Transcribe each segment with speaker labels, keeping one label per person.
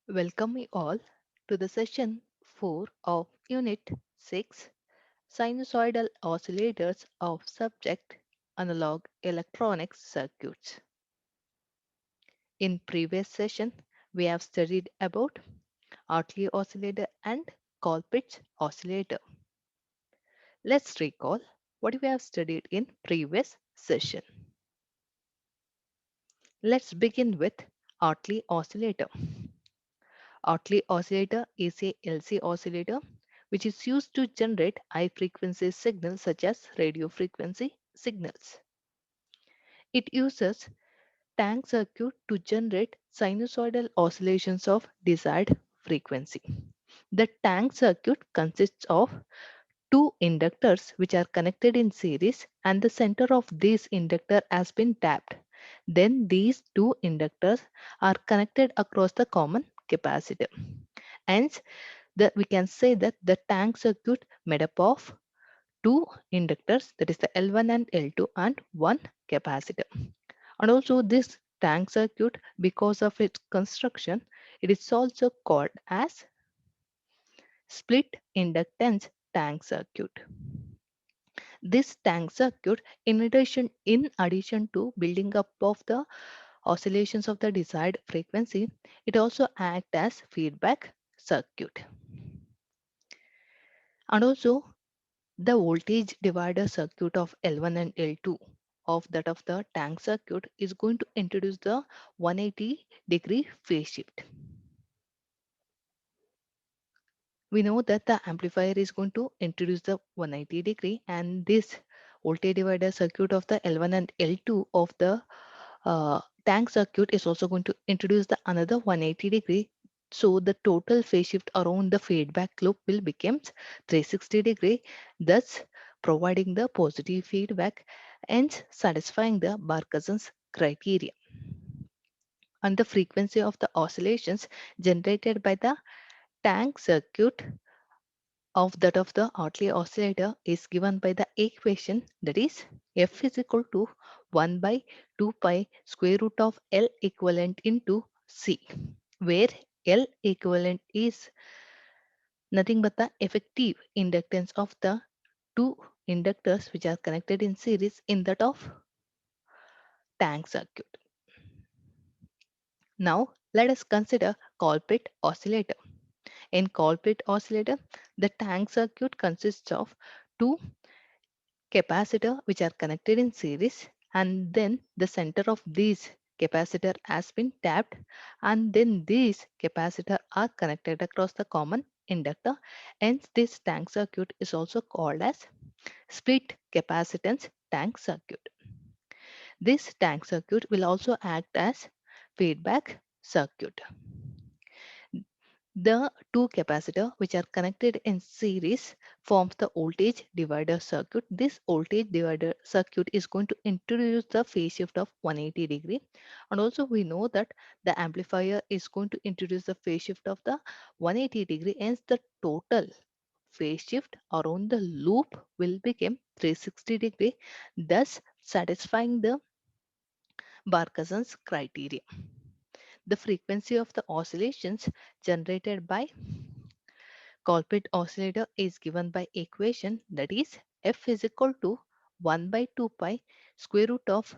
Speaker 1: Welcome you all to the session 4 of Unit 6 Sinusoidal Oscillators of Subject Analog Electronics Circuits. In previous session, we have studied about Hartley oscillator and Colpitts oscillator. Let's recall what we have studied in previous session. Let's begin with Hartley oscillator. Hartley oscillator is a LC oscillator which is used to generate high frequency signals such as radio frequency signals. It uses tank circuit to generate sinusoidal oscillations of desired frequency. The tank circuit consists of two inductors which are connected in series and the center of this inductor has been tapped. Then these two inductors are connected across the common capacitor. Hence, we can say that the tank circuit made up of two inductors, that is the L1 and L2, and one capacitor. And also this tank circuit, because of its construction, it is also called as split inductance tank circuit. This tank circuit, in addition to building up of the oscillations of the desired frequency, it also acts as feedback circuit. And also the voltage divider circuit of L1 and L2 of that of the tank circuit is going to introduce the 180-degree phase shift. We know that the amplifier is going to introduce the 180-degree, and this voltage divider circuit of the L1 and L2 of the tank circuit is also going to introduce the another 180-degree. So the total phase shift around the feedback loop will become 360-degree, thus providing the positive feedback and satisfying the Bar-Cousins criteria. And the frequency of the oscillations generated by the tank circuit of that of the Hartley oscillator is given by the equation, that is F is equal to 1 by 2 pi square root of L equivalent into C, where L equivalent is nothing but the effective inductance of the two inductors which are connected in series in that of tank circuit. Now let us consider Colpitts oscillator. In Colpitts oscillator, the tank circuit consists of two capacitor which are connected in series, and then the center of these capacitor has been tapped, and then these capacitor are connected across the common inductor. Hence this tank circuit is also called as split capacitance tank circuit. This tank circuit will also act as feedback circuit. The two capacitor which are connected in series forms the voltage divider circuit. This voltage divider circuit is going to introduce the phase shift of 180-degree, and also we know that the amplifier is going to introduce the phase shift of the 180-degree. Hence the total phase shift around the loop will become 360-degree, thus satisfying the Bar-Cousins criteria. The frequency of the oscillations generated by Colpitts oscillator is given by equation, that is F is equal to 1 by 2 pi square root of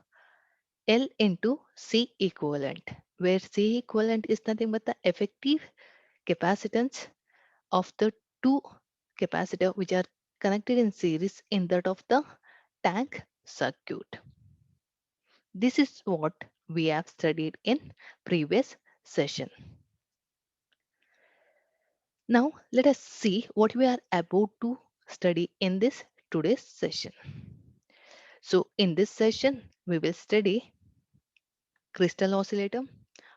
Speaker 1: L into C equivalent, where C equivalent is nothing but the effective capacitance of the two capacitor which are connected in series in that of the tank circuit. This is what we have studied in previous session. Now let us see what we are about to study in this today's session. So in this session, we will study crystal oscillator,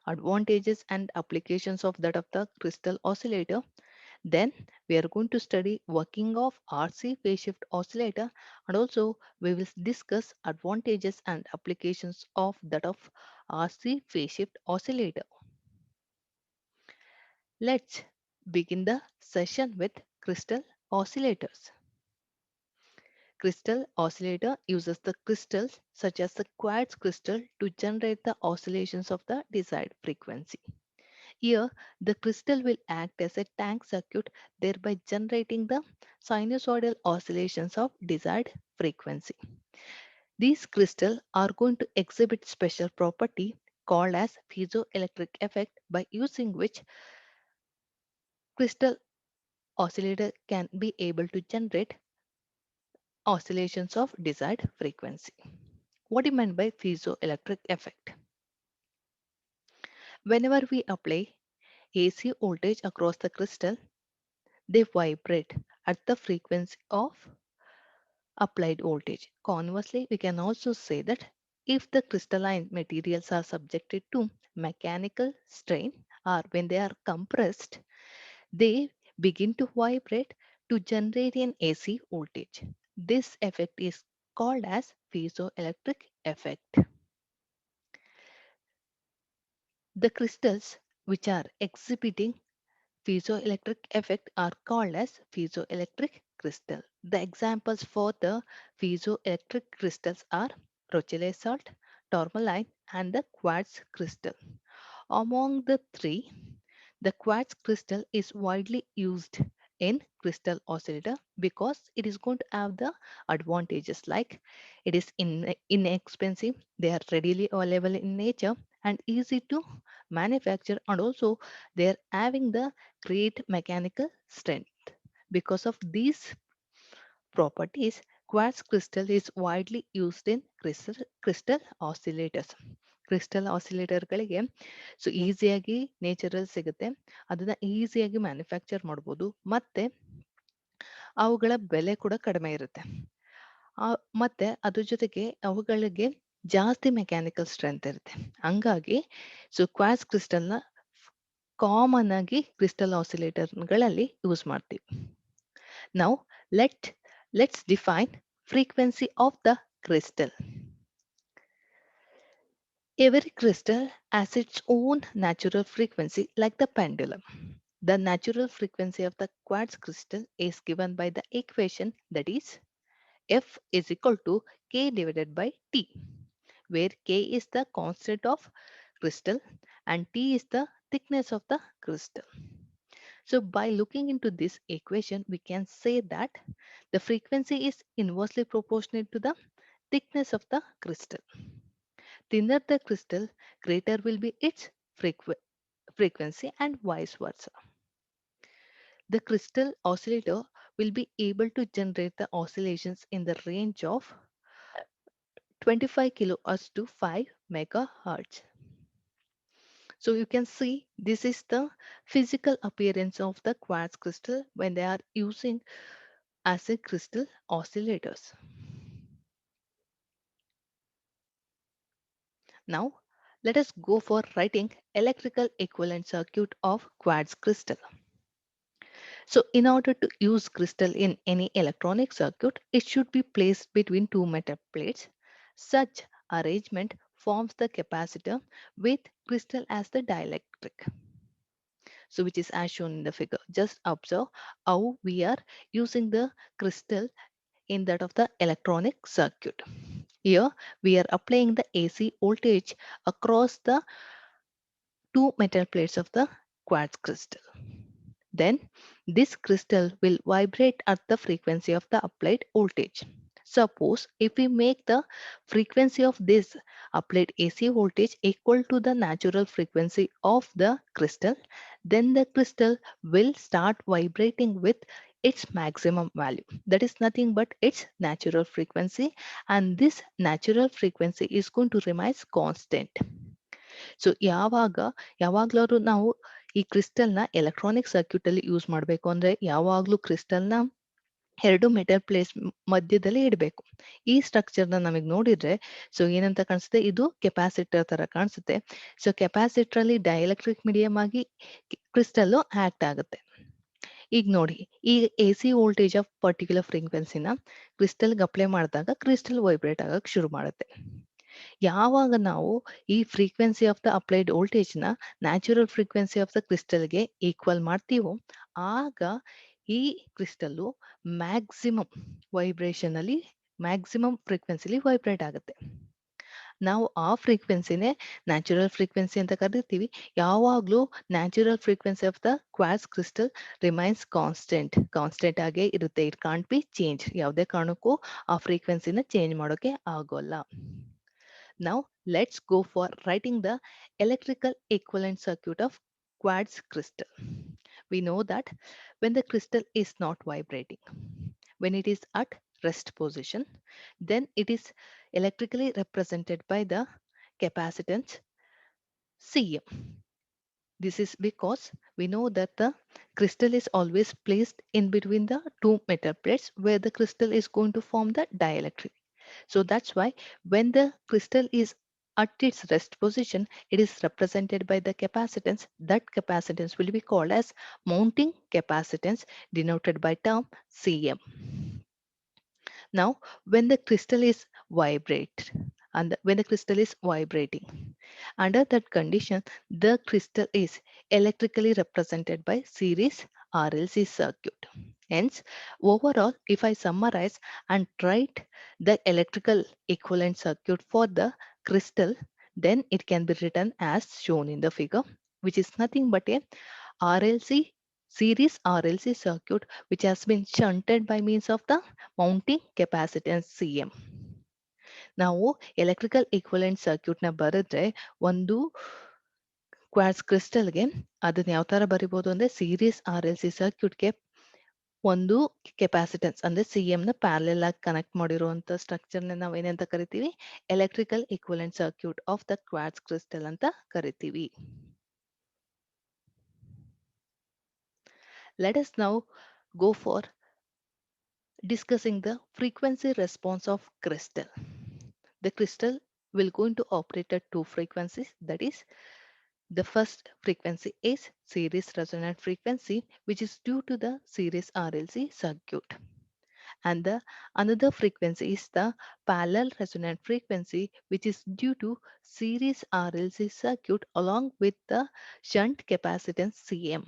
Speaker 1: advantages and applications of that of the crystal oscillator. Then we are going to study working of RC phase shift oscillator, and also we will discuss advantages and applications of that of RC phase shift oscillator. Let's begin the session with crystal oscillators. Crystal oscillator uses the crystals such as the quartz crystal to generate the oscillations of the desired frequency. Here, the crystal will act as a tank circuit, thereby generating the sinusoidal oscillations of desired frequency. These crystals are going to exhibit special property called as piezoelectric effect, by using which crystal oscillator can be able to generate oscillations of desired frequency. What do you mean by piezoelectric effect? Whenever we apply AC voltage across the crystal, they vibrate at the frequency of applied voltage. Conversely, we can also say that if the crystalline materials are subjected to mechanical strain, or when they are compressed, they begin to vibrate to generate an AC voltage. This effect is called as piezoelectric effect. The crystals which are exhibiting piezoelectric effect are called as piezoelectric crystal. The examples for the piezoelectric crystals are Rochelais salt, tourmaline, and the quartz crystal. Among the three, the quartz crystal is widely used in crystal oscillator because it is going to have the advantages like it is inexpensive, they are readily available in nature and easy to manufacture, and also they are having the great mechanical strength. Because of these properties, quartz crystal is widely used in crystal oscillators. Crystal ಆಸಿಲೇಟರ್ಗಳಿಗೆ so ಈಸಿಯಾಗಿ ನೇಚರಲ್ಲಿ ಸಿಗುತ್ತೆ, ಅದನ್ನ ಈಸಿಯಾಗಿ manufacture ಮಾಡ್ಬೋದು, ಮತ್ತೆ ಅವುಗಳ ಬೆಲೆ ಕೂಡ ಕಡಿಮೆ ಇರುತ್ತೆ. ಮತ್ತೆ ಅದ್ರ ಜೊತೆಗೆ ಅವುಗಳಿಗೆ ಜಾಸ್ತಿ ಮೆಕ್ಯಾನಿಕಲ್ ಸ್ಟ್ರೆಂತ್ ಇರುತ್ತೆ. ಹಂಗಾಗಿ ಸೊ ಕ್ವಾರ್ಟ್ಸ್ ಕ್ರಿಸ್ಟಲ್ನ ಕಾಮನ್ ಆಗಿ ಕ್ರಿಸ್ಟಲ್ ಆಸಿಲೇಟರ್ಗಳಲ್ಲಿ ಯೂಸ್ ಮಾಡ್ತೀವಿ. Now let's define frequency of the crystal. Every crystal has its own natural frequency like the pendulum. The natural frequency of the quartz crystal is given by the equation, that is F is equal to K divided by T, where K is the constant of crystal and T is the thickness of the crystal. So by looking into this equation, we can say that the frequency is inversely proportionate to the thickness of the crystal. Thinner the crystal, greater will be its frequency and vice versa. The crystal oscillator will be able to generate the oscillations in the range of 25 kilohertz to 5 megahertz. So you can see this is the physical appearance of the quartz crystal when they are using as a crystal oscillators. Now let us go for writing electrical equivalent circuit of quartz crystal. So in order to use crystal in any electronic circuit, it should be placed between two metal plates. Such arrangement forms the capacitor with crystal as the dielectric. So which is as shown in the figure. Just observe how we are using the crystal in that of the electronic circuit. Here we are applying the AC voltage across the two metal plates of the quartz crystal. Then this crystal will vibrate at the frequency of the applied voltage. Suppose if we make the frequency of this applied AC voltage equal to the natural frequency of the crystal, then the crystal will start vibrating with its maximum value. That is nothing but its natural frequency, and this natural frequency is going to remain constant. So ಯಾವಾಗ್ಲಾದ್ರು ನಾವು ಈ ಕ್ರಿಸ್ಟಲ್ನ electronic circuit ಅಲ್ಲಿ use ಮಾಡಬೇಕು ಅಂದ್ರೆ ಯಾವಾಗ್ಲೂ ಕ್ರಿಸ್ಟಲ್ನ ಎರಡು metal plates ಮಧ್ಯದಲ್ಲಿ ಇಡಬೇಕು. ಈ ಸ್ಟ್ರಕ್ಚರ್ನ ನಮಗೆ ನೋಡಿದ್ರೆ ಸೊ ಏನಂತ ಕಾಣಿಸುತ್ತೆ, ಇದು ಕೆಪಾಸಿಟರ್ ತರ ಕಾಣಿಸುತ್ತೆ. ಸೊ ಕೆಪಾಸಿಟರ್ ಅಲ್ಲಿ ಡೈಎಲೆಕ್ಟ್ರಿಕ್ ಮೀಡಿಯಂ ಆಗಿ ಕ್ರಿಸ್ಟಲ್ ಆಕ್ಟ್ ಆಗುತ್ತೆ. ಈಗ ನೋಡಿ, ಈ A C voltage of particular ಫ್ರೀಕ್ವೆನ್ಸಿನ ಕ್ರಿಸ್ಟಲ್ಗೆ ಅಪ್ಲೈ ಮಾಡಿದಾಗ ಕ್ರಿಸ್ಟಲ್ ವೈಬ್ರೇಟ್ ಆಗಕ್ಕೆ ಶುರು ಮಾಡುತ್ತೆ. ಯಾವಾಗ ನಾವು ಈ ಫ್ರೀಕ್ವೆನ್ಸಿ ಆಫ್ ದ ಅಪ್ಲೈಡ್ ವೋಲ್ಟೇಜ್ನ ನ್ಯಾಚುರಲ್ ಫ್ರೀಕ್ವೆನ್ಸಿ ಆಫ್ ದ ಕ್ರಿಸ್ಟಲ್ಗೆ ಈಕ್ವಲ್ ಮಾಡ್ತೀವೋ ಆಗ ಈ ಕ್ರಿಸ್ಟಲ್ಲು ಮ್ಯಾಕ್ಸಿಮಮ್ ವೈಬ್ರೇಷನ್ ಅಲ್ಲಿ ಮ್ಯಾಕ್ಸಿಮಮ್ ಫ್ರೀಕ್ವೆನ್ಸಿಲಿ ವೈಬ್ರೇಟ್ ಆಗುತ್ತೆ. ನಾವು ಆ ಫ್ರೀಕ್ವೆನ್ಸಿನೇ ನ್ಯಾಚುರಲ್ ಫ್ರೀಕ್ವೆನ್ಸಿ ಅಂತ ಕರಿತೀವಿ. ಯಾವಾಗಲೂ natural frequency of the quartz crystal remains constant ಆಗೇ ಇರುತ್ತೆ. It can't be change. ಯಾವುದೇ ಕಾರಣಕ್ಕೂ ಆ ಫ್ರೀಕ್ವೆನ್ಸಿನ ಚೇಂಜ್ ಮಾಡೋಕೆ ಆಗೋಲ್ಲ. Now let's go for writing the electrical equivalent circuit of quartz crystal. We know that when the crystal is not vibrating, when it is at rest position, then it is electrically represented by the capacitance Cm. This is because we know that the crystal is always placed in between the two metal plates where the crystal is going to form the dielectric. So that's why when the crystal is at its rest position, it is represented by the capacitance. That capacitance will be called as mounting capacitance, denoted by term Cm. Now, when the crystal is vibrate and when the crystal is vibrating, under that condition, the crystal is electrically represented by series RLC circuit. Hence, overall, if I summarize and write the electrical equivalent circuit for the crystal, then it can be written as shown in the figure, which is nothing but a RLC series RLC circuit which has been shunted by means of the mounting capacitance Cm. ನಾವು electrical equivalent circuit ನ ಬರೆದ್ರೆ ಒಂದು quartz ಕ್ರಿಸ್ಟಲ್ಗೆ ಅದನ್ನ ಯಾವ ತರ ಬರಿಬಹುದು ಅಂದ್ರೆ series RLC ಸರ್ಕ್ಯೂಟ್ಗೆ ಒಂದು ಕೆಪಾಸಿಟೆನ್ಸ್ ಅಂದ್ರೆ ಸಿಎಂ ನ ಪ್ಯಾರಲಲ್ ಆಗಿ ಕನೆಕ್ಟ್ ಮಾಡಿರುವಂತ ಸ್ಟ್ರಕ್ಚರ್ ನಾವು ಏನಂತ ಕರಿತೀವಿ, electrical equivalent circuit off the quartz crystal ಅಂತ ಕರಿತೀವಿ. Let us now go for discussing the frequency response of crystal. The crystal will going to operate at two frequencies. That is, the first frequency is series resonant frequency, which is due to the series RLC circuit. And the another frequency is the parallel resonant frequency, which is due to series RLC circuit along with the shunt capacitance Cm.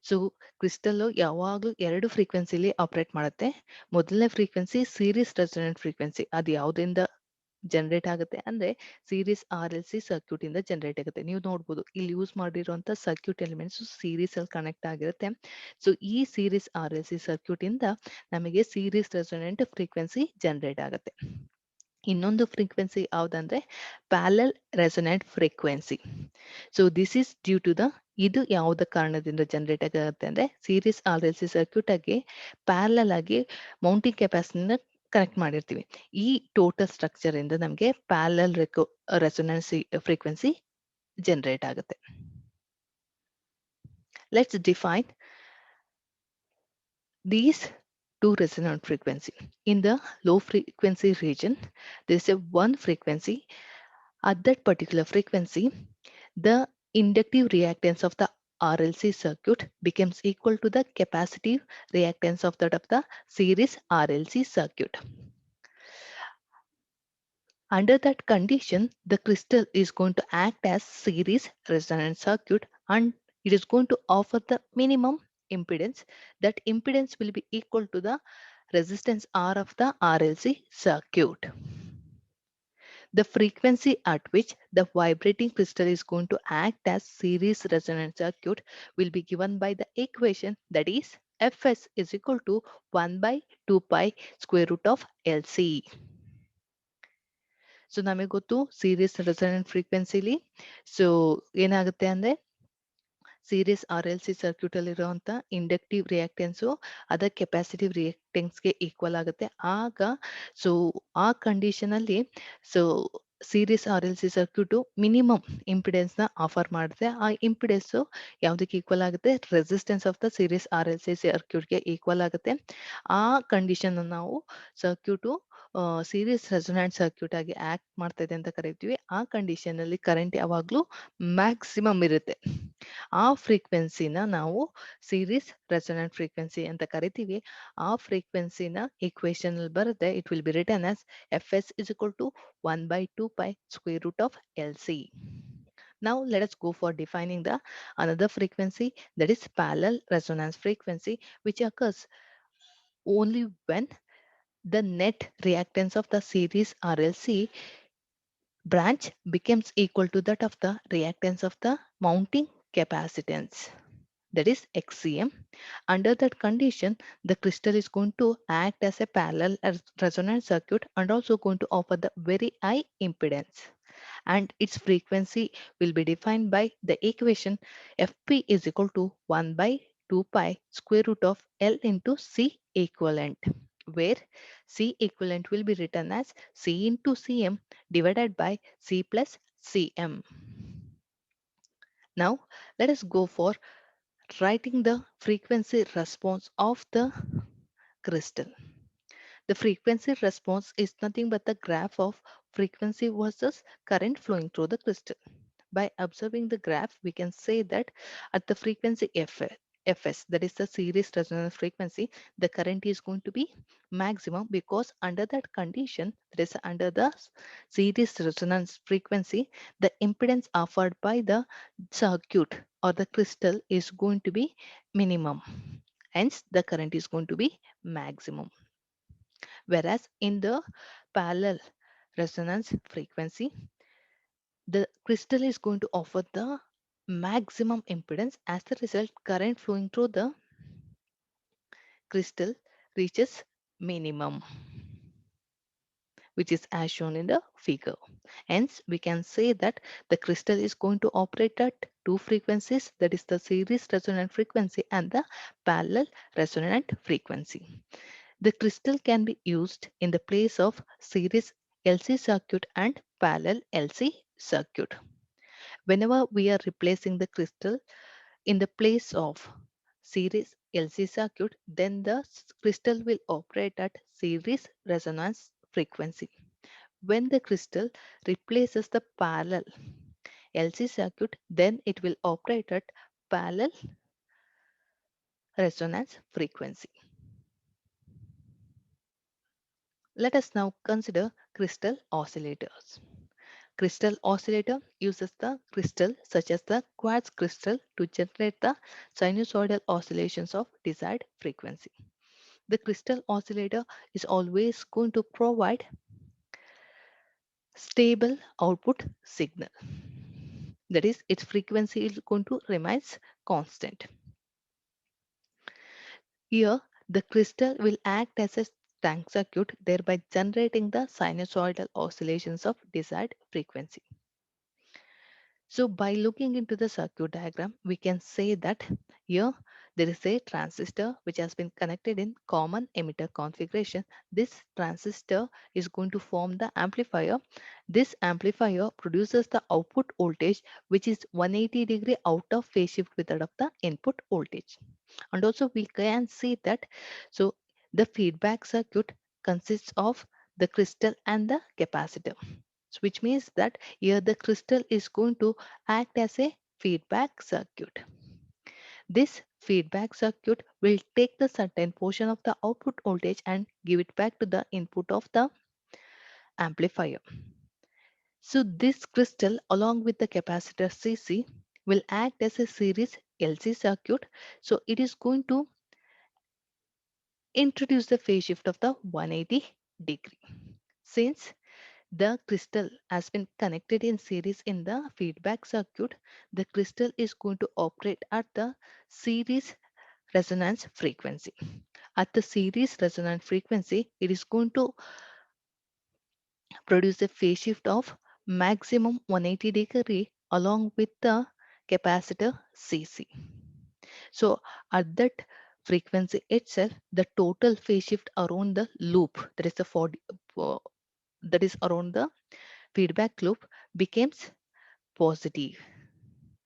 Speaker 1: So crystal ಯಾವಾಗಲೂ ಎರಡು ಫ್ರೀಕ್ವೆನ್ಸಿಲಿ operate ಮಾಡುತ್ತೆ. ಮೊದಲನೇ frequency series resonant frequency. ಅದು ಯಾವುದರಿಂದ generate ಆಗುತ್ತೆ ಅಂದ್ರೆ series RLC circuit ಇಂದ generate ಆಗುತ್ತೆ. ನೀವು ನೋಡ್ಬೋದು ಇಲ್ಲಿ ಯೂಸ್ ಮಾಡಿರುವಂತ ಸರ್ಕ್ಯೂಟ್ ಎಲಿಮೆಂಟ್ಸ್ ಸೀರೀಸ್ ಅಲ್ಲಿ ಕನೆಕ್ಟ್ ಆಗಿರುತ್ತೆ. ಸೊ ಈ ಸೀರೀಸ್ RLC ಸರ್ಕ್ಯೂಟ್ ಇಂದ ನಮಗೆ ಸೀರೀಸ್ ರೆಸೊನೆಂಟ್ ಫ್ರೀಕ್ವೆನ್ಸಿ ಜನರೇಟ್ ಆಗುತ್ತೆ. ಇನ್ನೊಂದು ಫ್ರೀಕ್ವೆನ್ಸಿ ಯಾವ್ದಂದ್ರೆ parallel resonant frequency. So this is due to the ಇದು ಯಾವುದ ಕಾರಣದಿಂದ ಜನರೇಟ್ ಆಗುತ್ತೆ ಅಂದ್ರೆ ಸೀರೀಸ್ RLC ಸರ್ಕ್ಯೂಟ್ ಆಗಿ ಪ್ಯಾರಲಲ್ ಆಗಿ ಮೌಂಟಿಂಗ್ ಕೆಪಾಸಿಟಿನ ಕನೆಕ್ಟ್ ಮಾಡಿರ್ತೀವಿ. ಈ ಟೋಟಲ್ ಸ್ಟ್ರಕ್ಚರ್ ಇಂದ ನಮಗೆ ಪ್ಯಾರಲಲ್ ರೆಸೊನೆನ್ಸ್ ಫ್ರೀಕ್ವೆನ್ಸಿ ಜನರೇಟ್ ಆಗುತ್ತೆ. Let's define these two resonant frequency. In the low frequency region, there is a one frequency. At that particular frequency, the inductive reactance of the RLC circuit becomes equal to the capacitive reactance of the series RLC circuit. Under that condition, the crystal is going to act as series resonant circuit and it is going to offer the minimum impedance. That impedance will be equal to the resistance R of the RLC circuit. The frequency at which the vibrating crystal is going to act as series resonant circuit will be given by the equation, that is Fs is equal to 1 by 2 pi square root of LC. So ನಮಗೆ ಗೊತ್ತು series resonant ಫ್ರೀಕ್ವೆನ್ಸಿಲಿ so ಏನಾಗುತ್ತೆ ಅಂದ್ರೆ series RLC circuit ಅಲ್ಲಿ ಇರುವಂತ inductive reactance ಅದರ capacitive ರಿಯಾಕ್ಟೆನ್ಸ್ಗೆ equal ಆಗುತ್ತೆ. ಆಗ so ಆ ಕಂಡೀಷನ್ ಅಲ್ಲಿ so series RLC circuit minimum impedance ನ ಆಫರ್ ಮಾಡುತ್ತೆ. ಆ ಇಂಪಿಡೆನ್ಸ್ ಯಾವ್ದಕ್ಕೆ ಈಕ್ವಲ್ ಆಗುತ್ತೆ, resistance of the series RLC ಸರ್ಕ್ಯೂಟ್ಗೆ ಈಕ್ವಲ್ ಆಗುತ್ತೆ. ಆ ಕಂಡೀಷನ್ ನಾವು ಸರ್ಕ್ಯೂಟು ಸೀರೀಸ್ ರೆಸೊನೆಂಟ್ ಸರ್ಕ್ಯೂಟ್ ಆಗಿ ಆಕ್ಟ್ ಮಾಡ್ತಾ ಇದೆ ಅಂತ ಕರಿತೀವಿ. ಆ ಕಂಡೀಷನ್ ಅಲ್ಲಿ ಕರೆಂಟ್ ಯಾವಾಗ್ಲೂ ಮ್ಯಾಕ್ಸಿಮಮ್ ಇರುತ್ತೆ. ಆ ಫ್ರೀಕ್ವೆನ್ಸಿನ ನಾವು ಸೀರೀಸ್ ರೆಸೊನೆಂಟ್ ಫ್ರೀಕ್ವೆನ್ಸಿ ಅಂತ ಕರಿತೀವಿ. ಆ ಫ್ರೀಕ್ವೆನ್ಸಿನ ಈಕ್ವೇಶನ್ ಅಲ್ಲಿ ಬರುತ್ತೆ. It will be return as Fs is equal to 1 by 2 pi square root of LC. Now let us go for defining the another frequency, that is parallel resonance frequency, which occurs only when the net reactance of the series RLC branch becomes equal to that of the reactance of the mounting capacitance, that is XCM. Under that condition, the crystal is going to act as a parallel resonant circuit and also going to offer the very high impedance. And its frequency will be defined by the equation Fp is equal to 1 by 2 pi square root of L into C equivalent, where C equivalent will be written as C into Cm divided by C plus Cm. Now let us go for writing the frequency response of the crystal. The frequency response is nothing but the graph of frequency versus current flowing through the crystal. By observing the graph, we can say that at the frequency Fs, that is the series resonance frequency, the current is going to be maximum because under that condition, that is under the series resonance frequency, the impedance offered by the circuit or the crystal is going to be minimum. Hence, the current is going to be maximum. Whereas in the parallel resonance frequency, the crystal is going to offer the maximum impedance. As the result, current flowing through the crystal reaches minimum, which is as shown in the figure. Hence, we can say that the crystal is going to operate at two frequencies, that is the series resonant frequency and the parallel resonant frequency. The crystal can be used in the place of series LC circuit and parallel LC circuit. Whenever we are replacing the crystal in the place of series LC circuit, then the crystal will operate at series resonance frequency. When the crystal replaces the parallel LC circuit, then it will operate at parallel resonance frequency. Let us now consider crystal oscillators. Crystal oscillator uses the crystal such as the quartz crystal to generate the sinusoidal oscillations of desired frequency. The crystal oscillator is always going to provide stable output signal. That is, its frequency is going to remain constant. Here, the crystal will act as a tank circuit, thereby generating the sinusoidal oscillations of desired frequency. So by looking into the circuit diagram, we can say that here there is a transistor which has been connected in common emitter configuration. This transistor is going to form the amplifier. This amplifier produces the output voltage which is 180-degree out of phase shift with that of the input voltage. And also we can see that so the feedback circuit consists of the crystal and the capacitor. So which means that here the crystal is going to act as a feedback circuit. This feedback circuit will take the certain portion of the output voltage and give it back to the input of the amplifier. So this crystal along with the capacitor CC will act as a series LC circuit. So it is going to introduce the phase shift of the 180 degree. Since the crystal has been connected in series in the feedback circuit, the crystal is going to operate at the series resonance frequency. At the series resonance frequency, it is going to produce a phase shift of maximum 180 degree along with the capacitor CC. So at that frequency itself, the total phase shift around the loop, that is the 40, that is around the feedback loop, becomes positive,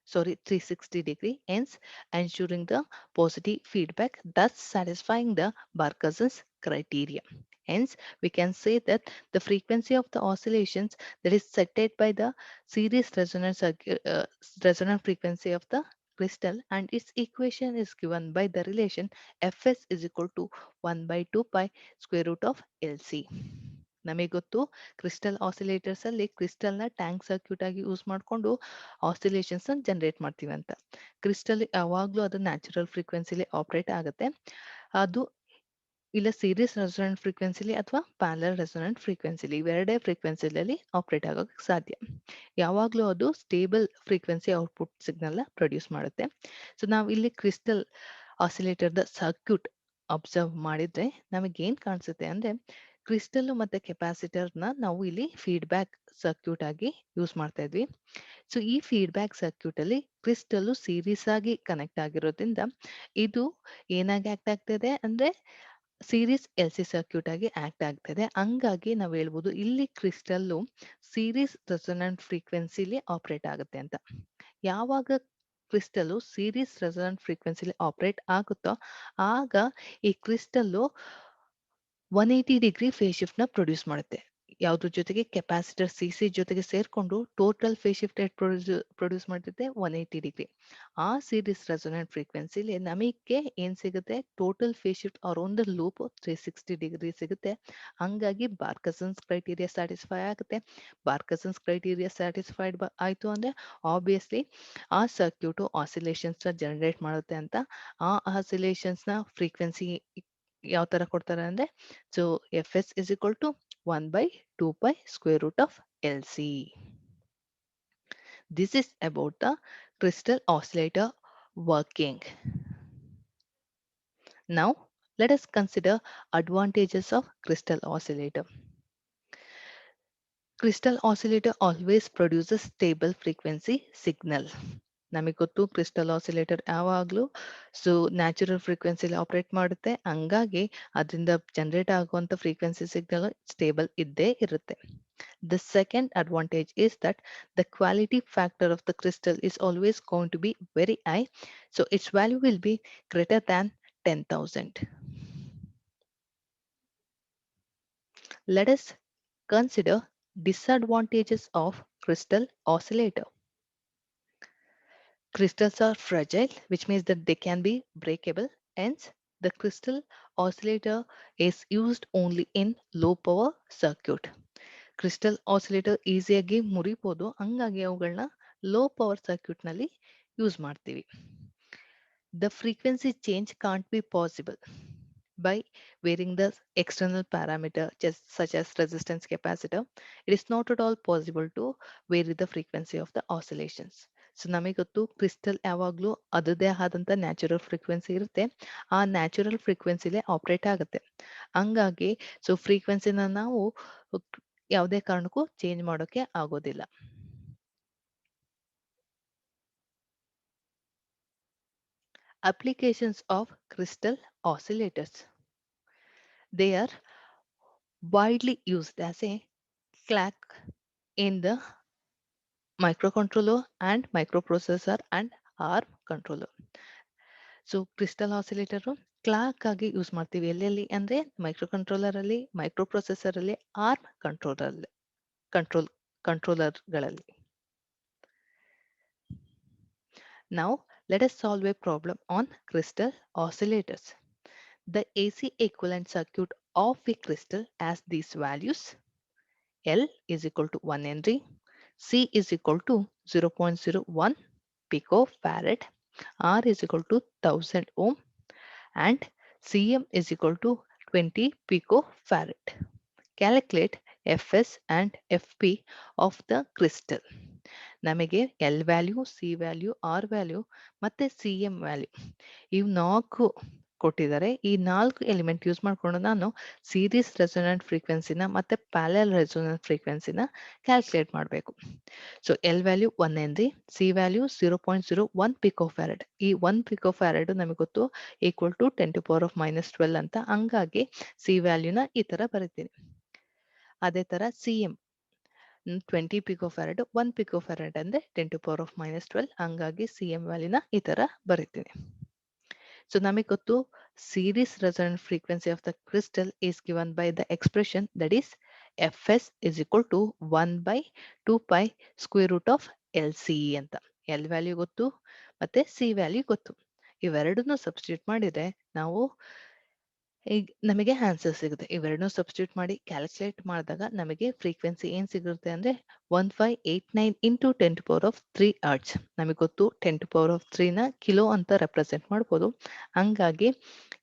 Speaker 1: sorry, 360-degree, hence ensuring the positive feedback, thus satisfying the Barkhaus's criteria. Hence, we can say that the frequency of the oscillations that is set by the series resonant frequency of the crystal, and its equation is given by the relation Fs is equal to 1 by 2 pi square root of LC. ನಮಗೆ ಗೊತ್ತು crystal oscillators ಅಲ್ಲಿ crystal ನ tank circuit ಆಗಿ use ಮಾಡಿಕೊಂಡು oscillations generate ಮಾಡ್ತೀವಿ ಅಂತ. Crystal ಯಾವಾಗ್ಲೂ ಅದು ನ್ಯಾಚುರಲ್ ಫ್ರೀಕ್ವೆನ್ಸಿಲಿ ಆಪರೇಟ್ ಆಗುತ್ತೆ. ಅದು ಇಲ್ಲ ಸೀರೀಸ್ ರೆಸೊನೆಂಟ್ ಫ್ರೀಕ್ವೆನ್ಸಿಲಿ ಅಥವಾ ಪ್ಯಾರಲಲ್ ರೆಸೊನೆಂಟ್ ಫ್ರೀಕ್ವೆನ್ಸಿಲಿ ಇವೆರಡೇ ಫ್ರೀಕ್ವೆನ್ಸಿಲಿ ಆಪರೇಟ್ ಆಗೋಕ್ಕೆ ಸಾಧ್ಯ. ಯಾವಾಗಲೂ ಅದು ಸ್ಟೇಬಲ್ ಫ್ರೀಕ್ವೆನ್ಸಿ ಔಟ್ಪುಟ್ ಸಿಗ್ನಲ್ನ ಪ್ರೊಡ್ಯೂಸ್ ಮಾಡುತ್ತೆ. ಸೊ ನಾವು ಇಲ್ಲಿ ಕ್ರಿಸ್ಟಲ್ ಆಸಿಲೇಟರ್ದ ಸರ್ಕ್ಯೂಟ್ ಅಬ್ಸರ್ವ್ ಮಾಡಿದ್ರೆ ನಮಗೇನು ಕಾಣಿಸುತ್ತೆ ಅಂದರೆ ಕ್ರಿಸ್ಟಲ್ಲು ಮತ್ತು ಕೆಪಾಸಿಟರ್ನ ನಾವು ಇಲ್ಲಿ ಫೀಡ್ಬ್ಯಾಕ್ ಸರ್ಕ್ಯೂಟ್ ಆಗಿ ಯೂಸ್ ಮಾಡ್ತಾ ಇದ್ವಿ. ಸೊ ಈ ಫೀಡ್ಬ್ಯಾಕ್ ಸರ್ಕ್ಯೂಟ್ ಅಲ್ಲಿ ಕ್ರಿಸ್ಟಲ್ಲು ಸೀರೀಸ್ ಆಗಿ ಕನೆಕ್ಟ್ ಆಗಿರೋದ್ರಿಂದ ಇದು ಏನಾಗಿ ಆಕ್ಟ್ ಆಗ್ತಿದೆ ಅಂದ್ರೆ ಸೀರೀಸ್ ಎಲ್ ಸಿ ಸರ್ಕ್ಯೂಟ್ ಆಗಿ ಆಕ್ಟ್ ಆಗ್ತದೆ. ಹಂಗಾಗಿ ನಾವು ಹೇಳ್ಬೋದು ಇಲ್ಲಿ ಕ್ರಿಸ್ಟಲ್ಲು ಸೀರೀಸ್ ರೆಸೊನೆಂಟ್ ಫ್ರೀಕ್ವೆನ್ಸಿಲಿ ಆಪರೇಟ್ ಆಗುತ್ತೆ ಅಂತ. ಯಾವಾಗ ಕ್ರಿಸ್ಟಲ್ಲು ಸೀರೀಸ್ ರೆಸೊನೆಂಟ್ ಫ್ರೀಕ್ವೆನ್ಸಿಲಿ ಆಪರೇಟ್ ಆಗುತ್ತೋ ಆಗ ಈ ಕ್ರಿಸ್ಟಲ್ಲು 180 ಡಿಗ್ರಿ ಫೇಸ್ ಶಿಫ್ಟ್ ನ ಪ್ರೊಡ್ಯೂಸ್ ಮಾಡುತ್ತೆ. ಯಾವ್ದ್ರ ಜೊತೆಗೆ ಕೆಪಾಸಿಟರ್ ಸಿ ಜೊತೆಗೆ ಸೇರ್ಕೊಂಡು ಟೋಟಲ್ ಫೇಸ್ ಶಿಫ್ಟ್ ಪ್ರೊಡ್ಯೂಸ್ ಮಾಡ್ತಿದೆ 180 ಡಿಗ್ರಿ. ಆ ಸೀರೀಸ್ ರೆಸೊನೆಂಟ್ ಫ್ರೀಕ್ವೆನ್ಸಿಲಿ ನಮಗೆ ಏನ್ ಸಿಗುತ್ತೆ total phase shift around the loop 360 degree ಸಿಗುತ್ತೆ. ಹಂಗಾಗಿ ಬಾರ್ಕಸನ್ಸ್ ಕ್ರೈಟೀರಿಯಾ ಸ್ಯಾಟಿಸ್ಫೈ ಆಗುತ್ತೆ. ಬಾರ್ಕಸನ್ಸ್ ಕ್ರೈಟೀರಿಯಾ ಸ್ಯಾಟಿಸ್ಫೈಡ್ ಆಯ್ತು ಅಂದ್ರೆ ಆಬ್ವಿಯಸ್ಲಿ ಆ ಸರ್ಕ್ಯೂಟು ಆಸಿಲೇಷನ್ಸ್ ನ ಜನರೇಟ್ ಮಾಡುತ್ತೆ ಅಂತ. ಆ ಆಸಿಲೇಷನ್ಸ್ ನ ಫ್ರೀಕ್ವೆನ್ಸಿ ಯಾವ ತರ ಕೊಡ್ತಾರೆ ಅಂದ್ರೆ so fs is equal to 1 by 2 pi square root of LC. This is about the crystal oscillator working. Now let us consider advantages of crystal oscillator. Crystal oscillator always produces stable frequency signal. ನಮಗೆ ಗೊತ್ತು crystal oscillator ಯಾವಾಗಲೂ so natural ಫ್ರೀಕ್ವೆನ್ಸಿಲಿ operate ಮಾಡುತ್ತೆ. ಹಂಗಾಗಿ ಅದರಿಂದ generate ಆಗುವಂಥ frequency signal stable ಇದ್ದೇ ಇರುತ್ತೆ. The second advantage is that the quality factor of the crystal is always going to be very high. So its value will be greater than 10,000. Let us consider disadvantages of crystal oscillator. Crystals are fragile, which means that they can be breakable. Hence, the crystal oscillator is used only in low power circuit. Crystal oscillator ಈಸಿಯಾಗಿ ಮುರಿಬೋದು. ಹಂಗಾಗಿ ಅವುಗಳನ್ನ low power circuit ನಲ್ಲಿ use ಮಾಡ್ತೀವಿ. The frequency change can't be possible by varying the external parameter such as resistance capacitor. It is not at all possible to vary the frequency of the oscillations. So ನಮಗೆ ಗೊತ್ತು crystal ಯಾವಾಗಲೂ ಅದರದೇ ಆದಂಥ natural frequency ಇರುತ್ತೆ. ಆ natural ಫ್ರೀಕ್ವೆನ್ಸಿಲೇ operate ಆಗುತ್ತೆ. ಹಂಗಾಗಿ so ಫ್ರೀಕ್ವೆನ್ಸಿನ ನಾವು ಯಾವುದೇ ಕಾರಣಕ್ಕೂ ಚೇಂಜ್ ಮಾಡೋಕೆ ಆಗೋದಿಲ್ಲ. Applications of crystal oscillators. They are widely used as a clock in the microcontroller and microprocessor and ARM controller. So crystal oscillator clock ಆಗಿ ಯೂಸ್ ಮಾಡ್ತೀವಿ ಎಲ್ಲೆಲ್ಲಿ ಅಂದ್ರೆ ಮೈಕ್ರೋ ಕಂಟ್ರೋಲರ್ ಅಲ್ಲಿ, ಮೈಕ್ರೋ ಪ್ರೊಸೆಸರ್ ಅಲ್ಲಿ, arm ಕಂಟ್ರೋಲರ್ಗಳಲ್ಲಿ. Now let us solve a problem on crystal oscillators. The AC equivalent circuit of a crystal has these values. L is equal to 1 Henry, C is equal to 0.01 picofarad, R is equal to 1000 ohm, and Cm is equal to 20 picofarad. Calculate Fs and Fp of the crystal. ನಮಗೆ L value, C value, R value ಮತ್ತೆ C M value ಇವು 4 ಕೊಟ್ಟಿದ್ದಾರೆ. ಈ 4 element use ಮಾಡಿಕೊಂಡು ನಾನು series resonant ಫ್ರೀಕ್ವೆನ್ಸಿನ ಮತ್ತೆ parallel resonant ಫ್ರೀಕ್ವೆನ್ಸಿನ calculate ಮಾಡಬೇಕು. So L value 1 Henry, C value 0.01 ಪಿಕೋಫ್ಯಾರಡ್. ಈ 1 ಪಿಕೋಫ್ಯಾರಡ್ ನಮಗೆ ಗೊತ್ತು ಈಕ್ವಲ್ ಟು 10⁻⁻12 ಅಂತ. ಹಂಗಾಗಿ ಸಿ ವ್ಯಾಲ್ಯೂನ ಈ ತರ ಬರೀತೀನಿ. ಅದೇ ತರ ಸಿ ಎಂ 20 ಪಿಕೋಫ್ಯಾರಡ್, 1 ಪಿಕೋಫ್ಯಾರಡ್ ಅಂದ್ರೆ 10⁻⁻12. ಹಂಗಾಗಿ ಸಿ ಎಂ ವ್ಯಾಲ್ಯೂನ ಈ ತರ ಬರೀತೀನಿ. ಸೊ ನಮಗೆ ಗೊತ್ತು series resonant frequency of the crystal is given by the expression that is Fs is equal to 1 by 2 pi square root of LC ಅಂತ. ಎಲ್ ವ್ಯಾಲ್ಯೂ ಗೊತ್ತು ಮತ್ತೆ ಸಿ ವ್ಯಾಲ್ಯೂ ಗೊತ್ತು. ಇವೆರಡನ್ನು ಸಬ್ಸ್ಟಿಟ್ಯೂಟ್ ಮಾಡಿದ್ರೆ ನಾವು ಈಗ ನಮಗೆ ಆನ್ಸರ್ ಸಿಗುತ್ತೆ. ಇವೆರಡನ್ನೂ ಸಬ್ಸ್ಟಿಟ್ಯೂಟ್ ಮಾಡಿ ಕ್ಯಾಲ್ಕುಲೇಟ್ ಮಾಡಿದಾಗ ನಮಗೆ ಫ್ರೀಕ್ವೆನ್ಸಿ ಏನು ಸಿಗುತ್ತೆ ಅಂದರೆ 1589 ಇಂಟು 10⁻³ ಹರ್ಟ್ಸ್. ನಮಗೆ ಗೊತ್ತು 10⁻³ ಕಿಲೋ ಅಂತ ರೆಪ್ರೆಸೆಂಟ್ ಮಾಡ್ಬೋದು. ಹಂಗಾಗಿ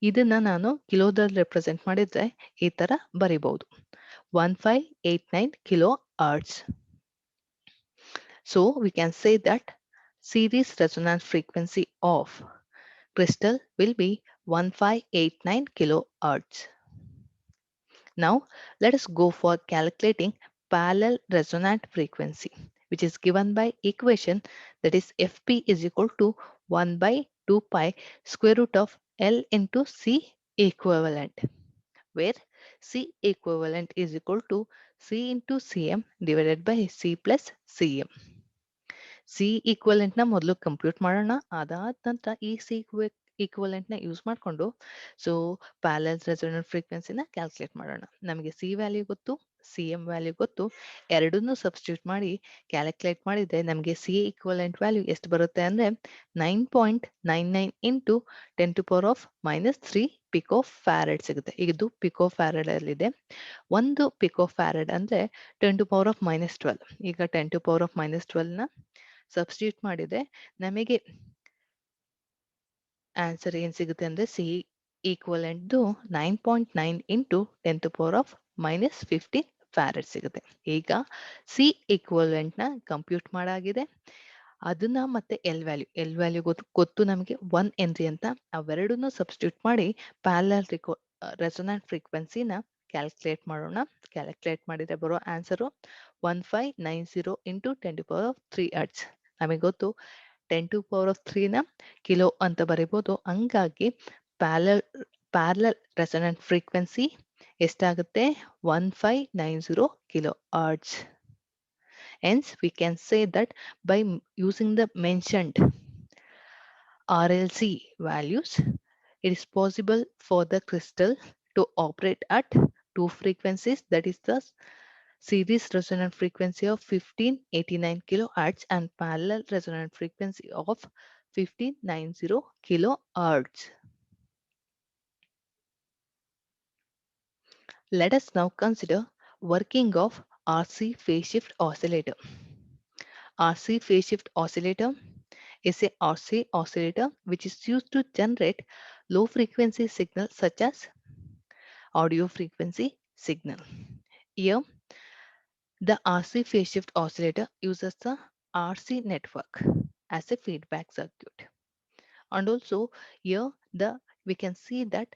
Speaker 1: ಇದನ್ನ ನಾನು ಕಿಲೋದಲ್ಲಿ ರೆಪ್ರೆಸೆಂಟ್ ಮಾಡಿದ್ರೆ ಈ ಥರ ಬರಿಬಹುದು, 1589 kilo hertz. So we can say that series resonance frequency of crystal will be 1589 kilohertz. Now let us go for calculating parallel resonant frequency, which is given by equation, that is Fp is equal to 1 by 2 pi square root of L into C equivalent, where C equivalent is equal to C into Cm divided by C plus Cm. C ಈಕ್ವಲೆಂಟ್ನ ಮೊದಲು compute ಮಾಡೋಣ. ಅದಾದ ನಂತರ ಈ C ಈಕ್ವಲೆಂಟ್ನ use ಮಾಡಿಕೊಂಡು so parallel resonant ಫ್ರೀಕ್ವೆನ್ಸಿನ calculate ಮಾಡೋಣ. ನಮಗೆ ಸಿ ವ್ಯಾಲ್ಯೂ ಗೊತ್ತು, ಸಿ ಎಂ ವ್ಯಾಲ್ಯೂ ಗೊತ್ತು. ಎರಡನ್ನೂ ಸಬ್ಸ್ಟಿಟ್ಯೂಟ್ ಮಾಡಿ ಕ್ಯಾಲ್ಕುಲೇಟ್ ಮಾಡಿದರೆ ನಮಗೆ ಸಿ ಈಕ್ವಲೆಂಟ್ ವ್ಯಾಲ್ಯೂ ಎಷ್ಟು ಬರುತ್ತೆ ಅಂದರೆ 9.99 ಇಂಟು 10⁻³ ಪಿಕೋ ಫ್ಯಾರಡ್ ಸಿಗುತ್ತೆ. ಇದು ಪಿಕೋ ಫ್ಯಾರಡ್ ಅಲ್ಲಿದೆ. ಒಂದು ಪಿಕೋ ಫ್ಯಾರಡ್ ಅಂದರೆ 10⁻⁻12. ಈಗ 10⁻⁻12ನ ಸಬ್ಸ್ಟಿಟ್ಯೂಟ್ ಮಾಡಿದ್ರೆ ನಮಗೆ ಆನ್ಸರ್ ಏನ್ ಸಿಗುತ್ತೆ ಅಂದ್ರೆ ಸಿ ಈಕ್ವಲೆಂಟ್ 9.9 ಇಂಟು 10⁻⁻15 ಫ್ಯಾರಡ್ ಸಿಗುತ್ತೆ. ಈಗ ಸಿ ಈಕ್ವಲೆಂಟ್ ನ ಕಂಪ್ಯೂಟ್ ಮಾಡಾಗಿದೆ. ಅದನ್ನ ಮತ್ತೆ ಎಲ್ ವ್ಯಾಲ್ಯೂ ಗೊತ್ತು ನಮಗೆ 1 ಹೆನ್ರಿ ಅಂತ. ಅವೆರಡನ್ನು ಸಬ್ಸ್ಟಿಟ್ಯೂಟ್ ಮಾಡಿ ಪ್ಯಾರಲಲ್ ರೆಸೊನೆಂಟ್ ಫ್ರೀಕ್ವೆನ್ಸಿನ ಕ್ಯಾಲ್ಕುಲೇಟ್ ಮಾಡೋಣ. ಕ್ಯಾಲ್ಕುಲೇಟ್ ಮಾಡಿದ್ರೆ ಬರೋ ಆನ್ಸರು 1590 ಇಂಟು 10⁻³ ಹರ್ಟ್ಸ್. ನಮಗೆ ಗೊತ್ತು 10⁻³ ನ ಕಿಲೋ ಅಂತ ಬರೀಬಹುದು. ಹಂಗಾಗಿ ಪ್ಯಾರಲಲ್ ರೆಸೊನೆಂಟ್ ಫ್ರೀಕ್ವೆನ್ಸಿ ಎಷ್ಟಾಗುತ್ತೆ? 1590 kilo hertz. Hence, we can say that by using the mentioned RLC values, it is possible for the crystal to operate at two frequencies, that is the series resonant frequency of 1589 kilohertz and parallel resonant frequency of 1590 kilohertz. Let us now consider working of RC phase shift oscillator. RC phase shift oscillator is a RC oscillator which is used to generate low frequency signals such as audio frequency signal. Here, the RC phase shift oscillator uses the RC network as a feedback circuit. And also here we can see that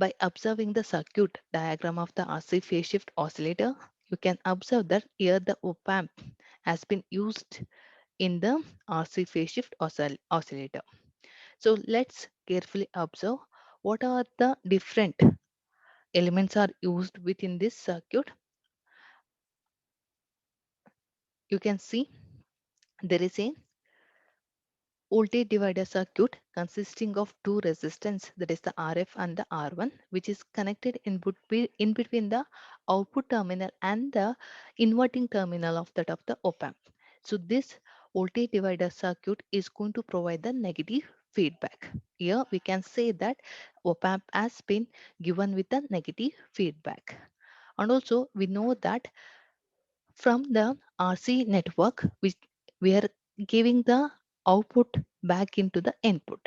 Speaker 1: by observing the circuit diagram of the RC phase shift oscillator, you can observe that here the op-amp has been used in the RC phase shift oscillator. So let's carefully observe what are the different elements are used within this circuit. You can see there is a voltage divider circuit consisting of two resistance, that is the RF and the R1, which is connected in between the output terminal and the inverting terminal of that of the op-amp. So this voltage divider circuit is going to provide the negative feedback. Here we can say that op-amp has been given with a negative feedback. And also we know that from the RC network, we are giving the output back into the input.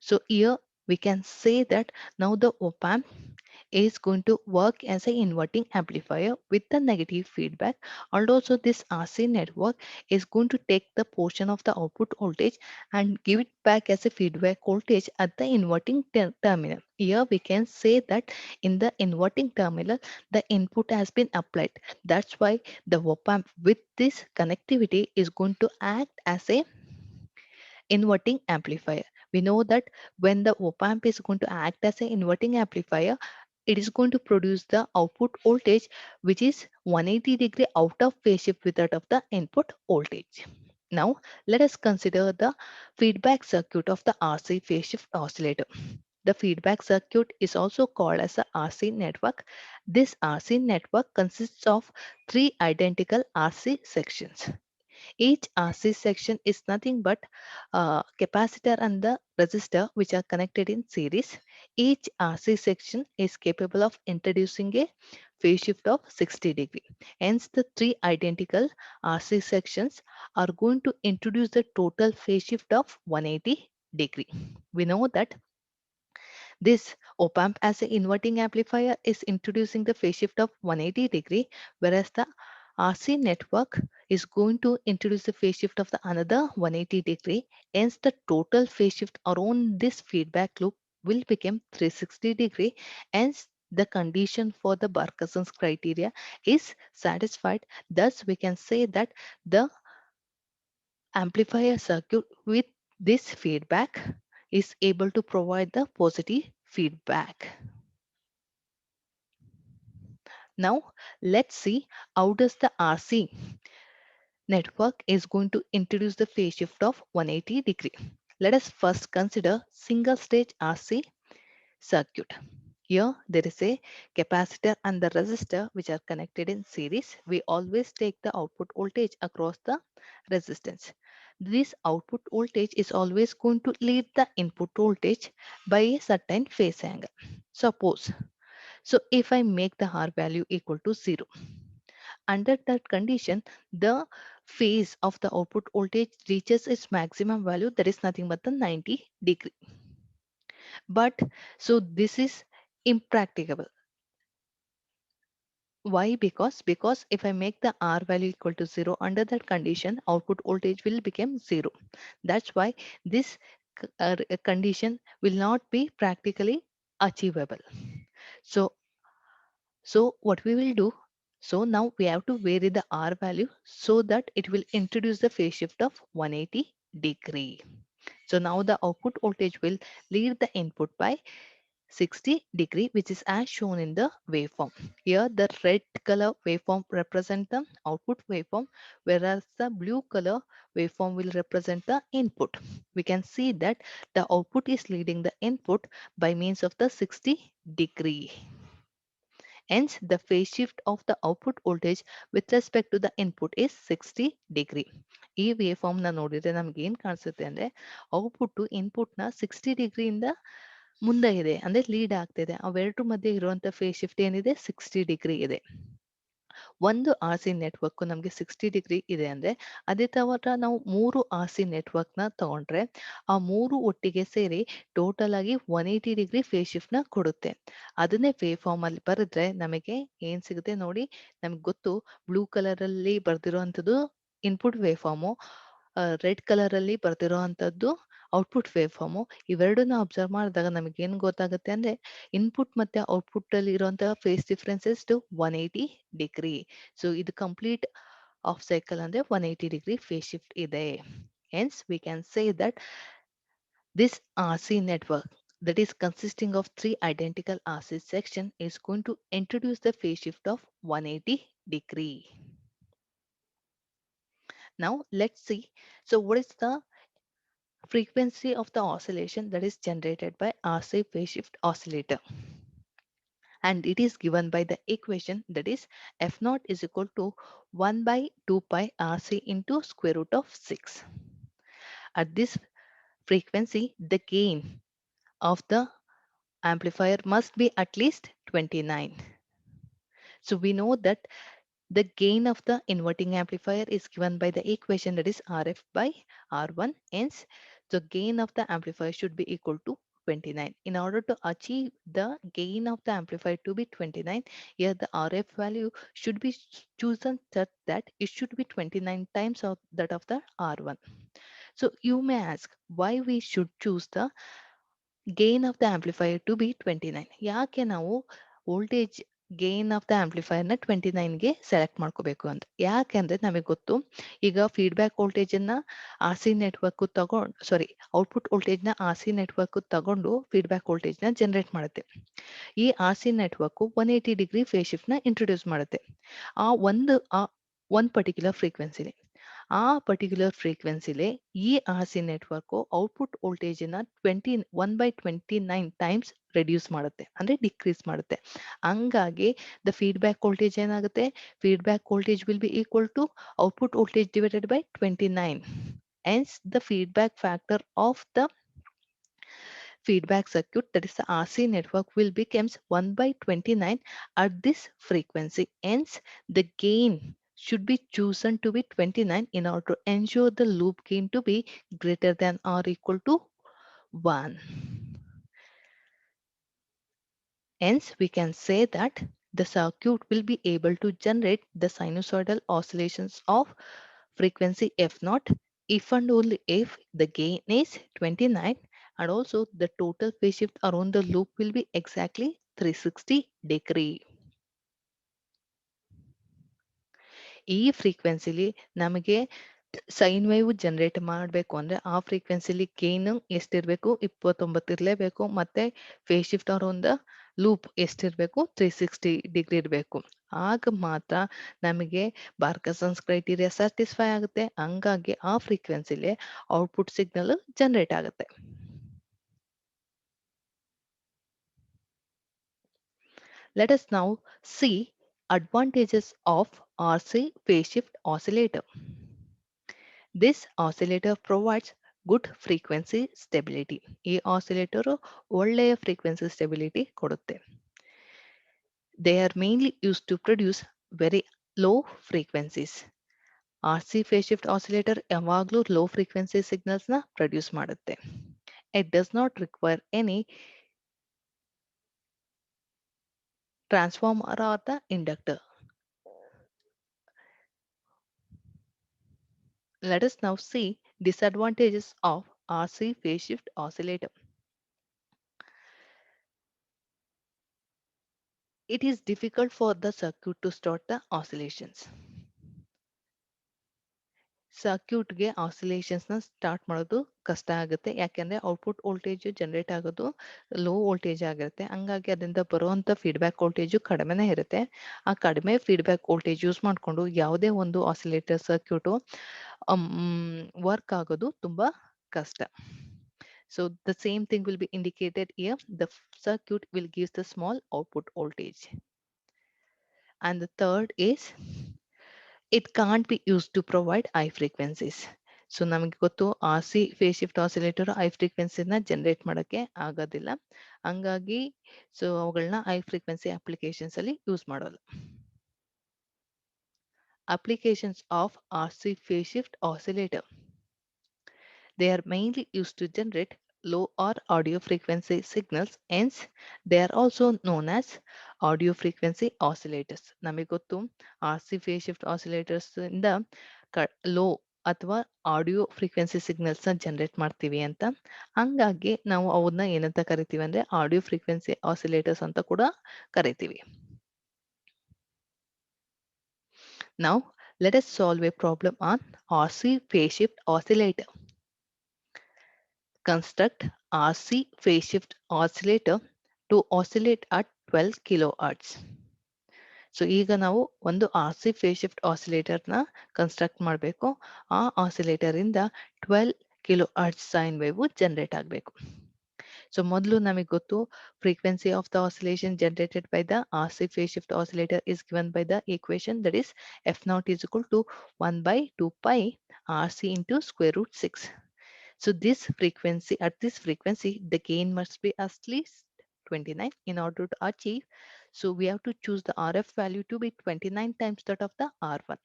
Speaker 1: So here we can say that now the op-amp is going to work as an inverting amplifier with the negative feedback, and also this RC network is going to take the portion of the output voltage and give it back as a feedback voltage at the inverting terminal. Here we can say that in the inverting terminal the input has been applied. That's why the op-amp with this connectivity is going to act as a inverting amplifier. We know that when the op-amp is going to act as an inverting amplifier, it is going to produce the output voltage which is 180-degree out of phase shift with that of the input voltage. Now let us consider the feedback circuit of the RC phase shift oscillator. The feedback circuit is also called as a RC network. This RC network consists of three identical RC sections. Each RC section is nothing but capacitor and the resistor which are connected in series. Each RC section is capable of introducing a phase shift of 60 degree. Hence, the three identical RC sections are going to introduce the total phase shift of 180 degree. We know that this op-amp as an inverting amplifier is introducing the phase shift of 180 degree, whereas the RC network is going to introduce the phase shift of the another 180 degree. Hence, the total phase shift around this feedback loop will become 360 degree. Hence, the condition for the Barkhasen's criteria is satisfied. Thus, we can say that the amplifier circuit with this feedback is able to provide the positive feedback. Now let's see how does the RC network is going to introduce the phase shift of 180 degree. Let us first consider single stage RC circuit. Here there is a capacitor and the resistor which are connected in series. We always take the output voltage across the resistance. This output voltage is always going to lead the input voltage by a certain phase angle. Suppose, so if I make the R value equal to 0, under that condition, the phase of the output voltage reaches its maximum value, that is nothing but the 90 degree. But so this is impracticable. Why? Because if I make the R value equal to 0, under that condition, output voltage will become 0. That's why this condition will not be practically achievable. So what we will do, so now we have to vary the R value so that it will introduce the phase shift of 180 degree. So now the output voltage will lead the input by 60 degree, which is as shown in the waveform. Here the red color waveform represent the output waveform, whereas the blue color waveform will represent the input. We can see that the output is leading the input by means of the 60 degree. Hence, the phase shift of the output voltage with respect to the input is 60 degree. ಈ wave form ನ ನೋಡಿದ್ರೆ ನಮ್ಗೆ ಏನ್ ಕಾಣಿಸುತ್ತೆ ಅಂದ್ರೆ output input ನ 60 degree ಇಂದ ಮುಂದೆ ಇದೆ, ಅಂದ್ರೆ ಲೀಡ್ ಆಗ್ತಿದೆ. ಅವೆರಡರ ಮಧ್ಯೆ ಇರುವಂತ ಫೇಸ್ ಶಿಫ್ಟ್ ಏನಿದೆ 60 ಡಿಗ್ರಿ ಇದೆ. ಒಂದು ಆರ್ ಸಿ ನೆಟ್ವರ್ಕ್ ನಮಗೆ 60 ಡಿಗ್ರಿ ಇದೆ ಅಂದ್ರೆ ಅದೇ ತರ ನಾವು 3 ಆರ್ ಸಿ ನೆಟ್ವರ್ಕ್ ನ ತಗೊಂಡ್ರೆ ಆ 3 ಒಟ್ಟಿಗೆ ಸೇರಿ ಟೋಟಲ್ ಆಗಿ 180 ಡಿಗ್ರಿ ಫೇಸ್ ಶಿಫ್ಟ್ ನ ಕೊಡುತ್ತೆ. ಅದನ್ನೇ ವೇವ್ ಫಾರ್ಮ್ ಅಲ್ಲಿ ಬರೆದ್ರೆ ನಮಗೆ ಏನ್ ಸಿಗುತ್ತೆ ನೋಡಿ. ನಮ್ಗೆ ಗೊತ್ತು, ಬ್ಲೂ ಕಲರ್ ಅಲ್ಲಿ ಬರ್ದಿರುವಂತದ್ದು input waveform, red colour ಅಲ್ಲಿ ಬರ್ದಿರುವಂತದ್ದು ಔಟ್ಪುಟ್ ವೇವ್ ಫಾರ್ಮು. ಇವೆರಡನ್ನ ಅಬ್ಸರ್ವ್ ಮಾಡಿದಾಗ ನಮಗೆ ಏನ್ ಗೊತ್ತಾಗುತ್ತೆ ಅಂದ್ರೆ ಇನ್ಪುಟ್ ಮತ್ತೆ ಔಟ್ಪುಟ್ ಅಲ್ಲಿ ಇರುವಂತಹ phase differences to 180 degree. So ಇದು ಕಂಪ್ಲೀಟ್ ಆಫ್ ಸೈಕಲ್ ಅಂದ್ರೆ 180 ಡಿಗ್ರಿ ಫೇಸ್ ಶಿಫ್ಟ್ ಇದೆ. Hence, we can say that this RC network that is consisting of three identical RC section is going to introduce the phase shift of 180 degree. Now let's see. So what is the frequency of the oscillation that is generated by RC phase shift oscillator? And it is given by the equation, that is F naught is equal to 1 by 2 pi RC into square root of 6. At this frequency, the gain of the amplifier must be at least 29. So we know that the gain of the inverting amplifier is given by the equation, that is RF by R1. Hence, the gain of the amplifier should be equal to 29. In order to achieve the gain of the amplifier to be 29, here the RF value should be chosen such that it should be 29 times of that of the R1. So you may ask why we should choose the gain of the amplifier to be 29. ಯಾಕೆ ನಾವು voltage gain of the amplifier ನ 29 ಗೆ select ಮಾಡ್ಕೋಬೇಕು ಅಂತ? ಯಾಕೆಂದ್ರೆ ನಮಗೆ ಗೊತ್ತು, ಈಗ ಫೀಡ್ಬ್ಯಾಕ್ ವೋಲ್ಟೇಜ್ ಅನ್ನ R C network output voltage ನ ಆರ್ ಸಿ ನೆಟ್ವರ್ಕ್ ತಗೊಂಡು ಫೀಡ್ಬ್ಯಾಕ್ ವೋಲ್ಟೇಜ್ ನ ಜನರೇಟ್ ಮಾಡುತ್ತೆ. ಈ R C network 180 degree phase shift ನ ಇಂಟ್ರೊಡ್ಯೂಸ್ ಮಾಡುತ್ತೆ ಆ ಒಂದು ಪರ್ಟಿಕ್ಯುಲರ್ ಫ್ರೀಕ್ವೆನ್ಸಿಲಿ. ಆ ಪರ್ಟಿಕ್ಯುಲರ್ ಫ್ರೀಕ್ವೆನ್ಸಿಲಿ ಈ R C network output voltage ನ 1/29 ಟೈಮ್ಸ್ ರೆಡ್ಯೂಸ್ ಮಾಡುತ್ತೆ, ಅಂದ್ರೆ ಡಿಕ್ರೀಸ್ ಮಾಡುತ್ತೆ. ಹಂಗಾಗಿ ದ ಫೀಡ್ಬ್ಯಾಕ್ ವೋಲ್ಟೇಜ್ ಏನಾಗುತ್ತೆ, feedback voltage will be equal to output voltage divided by 29. Hence, the feedback factor of the feedback circuit, that is the RC network, will becomes 1 by 29 at this frequency. Hence, the gain should be chosen to be 29 in order to ensure the loop gain to be greater than or equal to 1. Hence, we can say that the circuit will be able to generate the sinusoidal oscillations of frequency F naught if and only if the gain is 29, and also the total phase shift around the loop will be exactly 360 degree. ಈ ಫ್ರೀಕ್ವೆನ್ಸಿಲಿ ನಮಗೆ sine wave generate ಮಾಡಬೇಕು ಅಂದ್ರೆ ಆ ಫ್ರೀಕ್ವೆನ್ಸಿಲಿ gain ಎಷ್ಟಿರಬೇಕು, 29 ಇರಲೇಬೇಕು. ಮತ್ತೆ phase shift around the loop ಎಷ್ಟಿರಬೇಕು, 360 degree ಇರಬೇಕು. ಆಗ ಮಾತ್ರ ನಮಗೆ ಬಾರ್ಕಸನ್ಸ್ ಕ್ರೈಟೀರಿಯಾ ಸ್ಯಾಟಿಸ್ಫೈ ಆಗುತ್ತೆ. ಹಂಗಾಗಿ ಆ ಫ್ರೀಕ್ವೆನ್ಸಿಲಿ ಔಟ್ಪುಟ್ ಸಿಗ್ನಲ್ ಜನರೇಟ್ ಆಗುತ್ತೆ. Let us now see advantages of RC phase shift oscillator. This oscillator provides good frequency stability. ಈ oscillator ಒಳ್ಳೆಯ frequency stability ಕೊಡುತ್ತೆ. They are mainly used to produce very low frequencies. RC phase shift oscillator ಯಾವಾಗಲೂ low frequency signals ನ produce ಮಾಡುತ್ತೆ. It does not require any transformer or the inductor. Let us now see disadvantages of RC phase shift oscillator. It is difficult for the circuit to start the oscillations. ಸರ್ಕ್ಯೂಟ್ಗೆ ಆಸಿಲೇಷನ್ಸ್ನ start ಮಾಡೋದು ಕಷ್ಟ ಆಗುತ್ತೆ. ಯಾಕೆಂದರೆ output voltage generate ಆಗೋದು low voltage ಆಗಿರುತ್ತೆ. ಹಂಗಾಗಿ ಅದರಿಂದ ಬರುವಂಥ ಫೀಡ್ಬ್ಯಾಕ್ ವೋಲ್ಟೇಜು ಕಡಿಮೆನೇ ಇರುತ್ತೆ. ಆ ಕಡಿಮೆ ಫೀಡ್ಬ್ಯಾಕ್ ವೋಲ್ಟೇಜ್ ಯೂಸ್ ಮಾಡಿಕೊಂಡು ಯಾವುದೇ ಒಂದು ಆಸಿಲೇಟರ್ ಸರ್ಕ್ಯೂಟು ವರ್ಕ್ ಆಗೋದು ತುಂಬ ಕಷ್ಟ. So the same thing will be indicated here. The circuit will give the small output voltage. And the third is it can't be used to provide high frequencies. So ನಮಗೆ ಗೊತ್ತು RC phase shift oscillator high ಫ್ರೀಕ್ವೆನ್ಸಿನ generate ಮಾಡೋಕ್ಕೆ ಆಗೋದಿಲ್ಲ. ಹಂಗಾಗಿ so ಅವುಗಳನ್ನ high frequency applications ಅಲ್ಲಿ use ಮಾಡೋಲ್ಲ. Applications of RC phase shift oscillator. They are mainly used to generate low or audio frequency signals. Hence, they are also known as audio frequency oscillators. ನಮಗೆ ಗೊತ್ತು RC phase shift oscillators ಇಂದ low ಅಥವಾ audio frequency signals ನ generate ಮಾಡ್ತೀವಿ ಅಂತ. ಹಂಗಾಗಿ ನಾವು ಅವನ್ನ ಏನಂತ ಕರಿತೀವಿ ಅಂದ್ರೆ ಆಡಿಯೋ ಫ್ರೀಕ್ವೆನ್ಸಿ ಆಸಿಲೇಟರ್ಸ್ ಅಂತ ಕೂಡ ಕರಿತೀವಿ. Now, let us solve a problem on RC phase shift oscillator. Construct RC phase shift oscillator to oscillate at 12 kilohertz. So ಈಗ ನಾವು ಒಂದು RC phase shift oscillator ನ ಕನ್ಸ್ಟ್ರಕ್ಟ್ ಮಾಡಬೇಕು. ಆ ಆಸಿಲೇಟರ್ ಇಂದ 12 kilohertz ಸೈನ್ ವೇವ್ ಜನರೇಟ್ ಆಗಬೇಕು. So ಮೊದಲು ನಮಗೆ ಗೊತ್ತು frequency of the oscillation generated by the RC phase shift oscillator is given by the equation, that is F naught is equal to 1 by 2 pi RC into square root 6. So this frequency, at this frequency, the gain must be at least 29 in order to achieve. So we have to choose the RF value to be 29 times that of the R1.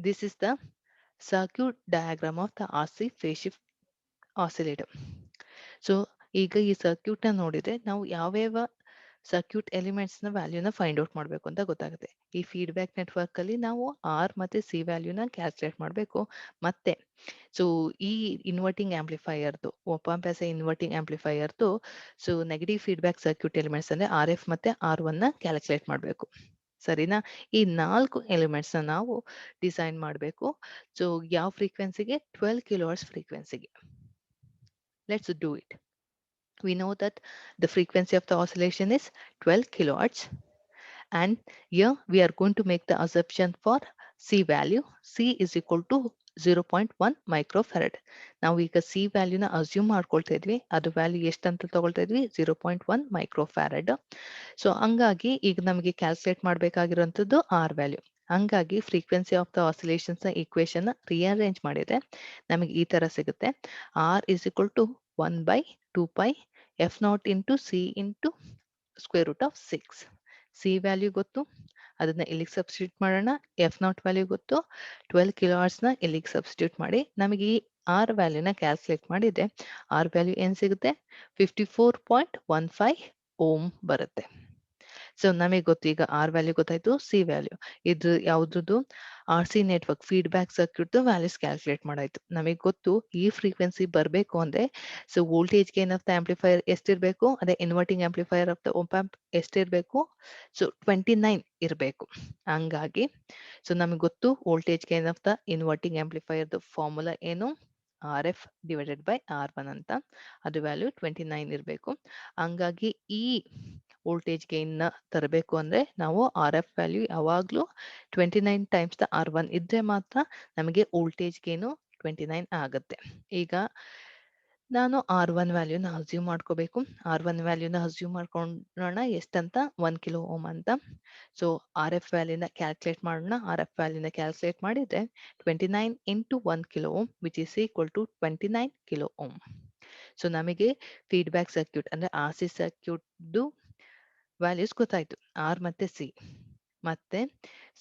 Speaker 1: This is the circuit diagram of the RC phase shift oscillator. So ಈಗ ಈ circuit ನ ನೋಡಿದ್ರೆ ನಾವು ಯಾವ್ಯಾವ circuit elements ನ ವ್ಯಾಲ್ಯೂನ find out ಮಾಡಬೇಕು ಅಂತ ಗೊತ್ತಾಗುತ್ತೆ. ಈ ಫೀಡ್ಬ್ಯಾಕ್ ನೆಟ್ವರ್ಕ್ ಅಲ್ಲಿ ನಾವು ಆರ್ ಮತ್ತೆ ಸಿ ವ್ಯಾಲ್ಯೂನ ಕ್ಯಾಲ್ಕುಲೇಟ್ ಮಾಡಬೇಕು. ಮತ್ತೆ ಸೊ ಈ ಇನ್ವರ್ಟಿಂಗ್ ಆಂಪ್ಲಿಫೈಯರ್ದು ಒಪಾಂಪ್ ಆಸ್ ಎ ಇನ್ವರ್ಟಿಂಗ್ ಆಂಪ್ಲಿಫೈಯರ್ದು so negative feedback circuit elements ಅಂದ್ರೆ RF ಮತ್ತೆ R1 ನ ಕ್ಯಾಲ್ಕುಲೇಟ್ ಮಾಡಬೇಕು. ಸರಿನಾ? ಈ 4 ಎಲಿಮೆಂಟ್ಸ್ ನ ನಾವು ಡಿಸೈನ್ ಮಾಡಬೇಕು. ಸೊ ಯಾವ ಫ್ರೀಕ್ವೆನ್ಸಿಗೆ? 12 kilohertz ಫ್ರೀಕ್ವೆನ್ಸಿಗೆ. Let's do it. We know that the frequency of the oscillation is 12 kilohertz, and here we are going to make the assumption for C value. C is equal to 0.1 microfarad. ನಾವು ಈಗ C ವ್ಯಾಲ್ಯೂನ assume ಮಾಡ್ಕೊಳ್ತಾ ಇದ್ವಿ. ಅದ್ರ value ಎಷ್ಟಂತ ತಗೊಳ್ತಾ ಇದ್ವಿ? 0.1 microfarad. So ಹಂಗಾಗಿ ಈಗ ನಮಗೆ ಕ್ಯಾಲ್ಕುಲೇಟ್ ಮಾಡಬೇಕಾಗಿರುವಂಥದ್ದು R ವ್ಯಾಲ್ಯೂ. ಹಂಗಾಗಿ ಫ್ರೀಕ್ವೆನ್ಸಿ ಆಫ್ ದ ಆಸಿಲೇಷನ್ಸ್ನ ಈಕ್ವೇಶನ್ನ ರಿಅರೇಂಜ್ ಮಾಡಿದರೆ ನಮಗೆ ಈ ಥರ ಸಿಗುತ್ತೆ. R is equal to 1/2 π F naught into C into square root of 6. C value ಗೊತ್ತು, ಅದನ್ನ ಇಲ್ಲಿಗೆ ಸಬ್ಸ್ಟಿಟ್ಯೂಟ್ ಮಾಡೋಣ. ಎಫ್ ನಾಟ್ ವ್ಯಾಲ್ಯೂ ಗೊತ್ತು, 12 ಕಿಲೋ ನ ಇಲ್ಲಿಗೆ ಸಬ್ಸ್ಟಿಟ್ಯೂಟ್ ಮಾಡಿ ನಮಗೆ ಈ ಆರ್ ವ್ಯಾಲ್ಯೂನ ಕ್ಯಾಲ್ಕುಲೇಟ್ ಮಾಡಿದ್ರೆ ಆರ್ ವ್ಯಾಲ್ಯೂ ಏನು ಸಿಗುತ್ತೆ? 54.15 ಓಮ್ ಬರುತ್ತೆ. ಸೊ ನಮಗೆ ಗೊತ್ತು ಈಗ ಆರ್ ವ್ಯಾಲ್ಯೂ ಗೊತ್ತಾಯ್ತು, ಸಿ ವ್ಯಾಲ್ಯೂ ಇದು ಯಾವ್ದು R C network feedback circuit values calculate ಮಾಡಾಯ್ತು. ನಮಗೆ ಗೊತ್ತು ಈ ಫ್ರೀಕ್ವೆನ್ಸಿ ಬರಬೇಕು ಅಂದ್ರೆ so voltage gain of the amplifier ಎಷ್ಟಿರಬೇಕು, ಅದೇ inverting amplifier of the op amp ಎಷ್ಟಿರಬೇಕು? ಸೊ 29 ಇರಬೇಕು. ಹಂಗಾಗಿ ಸೊ ನಮಗೆ ಗೊತ್ತು voltage gain of the inverting amplifier formula ಏನು? R F divided by R one ಅಂತ. ಅದು ವ್ಯಾಲ್ಯೂ 29 ಇರಬೇಕು. ಹಂಗಾಗಿ ಈ ವೋಲ್ಟೇಜ್ ಗೇನ್ ನ ತರಬೇಕು ಅಂದ್ರೆ ನಾವು ಆರ್ ಎಫ್ ವ್ಯಾಲ್ಯೂ ಯಾವಾಗ್ಲೂ 29 ಟೈಮ್ಸ್ ದ ಆರ್ ಒನ್ ಇದ್ರೆ ಮಾತ್ರ ನಮಗೆ ವೋಲ್ಟೇಜ್ ಗೇನು 29 ಆಗುತ್ತೆ. ಈಗ ನಾನು ಆರ್ ಒನ್ ವ್ಯಾಲ್ಯೂನ ಅಸ್ಯೂಮ್ ಮಾಡ್ಕೋಬೇಕು. ಆರ್ ಒನ್ ವ್ಯಾಲ್ಯೂನ ಅಸ್ಯೂಮ್ ಮಾಡ್ಕೊಳ್ಳೋಣ ಎಷ್ಟಂತ? 1 ಕಿಲೋ ಓಮ್ ಅಂತ. ಸೊ ಆರ್ ಎಫ್ ವ್ಯಾಲ್ಯೂನ ಕ್ಯಾಲ್ಕುಲೇಟ್ ಮಾಡೋಣ. ಆರ್ ಎಫ್ ವ್ಯಾಲ್ಯೂನ ಕ್ಯಾಲ್ಕುಲೇಟ್ ಮಾಡಿದ್ರೆ 29 into 1 kilo ohm which is equal to 29 kilo ohm. So ನಮಗೆ ಫೀಡ್ಬ್ಯಾಕ್ ಸರ್ಕ್ಯೂಟ್ ಅಂದ್ರೆ ಆರ್ ಸಿ ಸರ್ಕ್ಯೂಟ್ದು ವ್ಯಾಲ್ಯೂಸ್ ಗೊತ್ತಾಯ್ತು, ಆರ್ ಮತ್ತೆ ಸಿ. ಮತ್ತೆ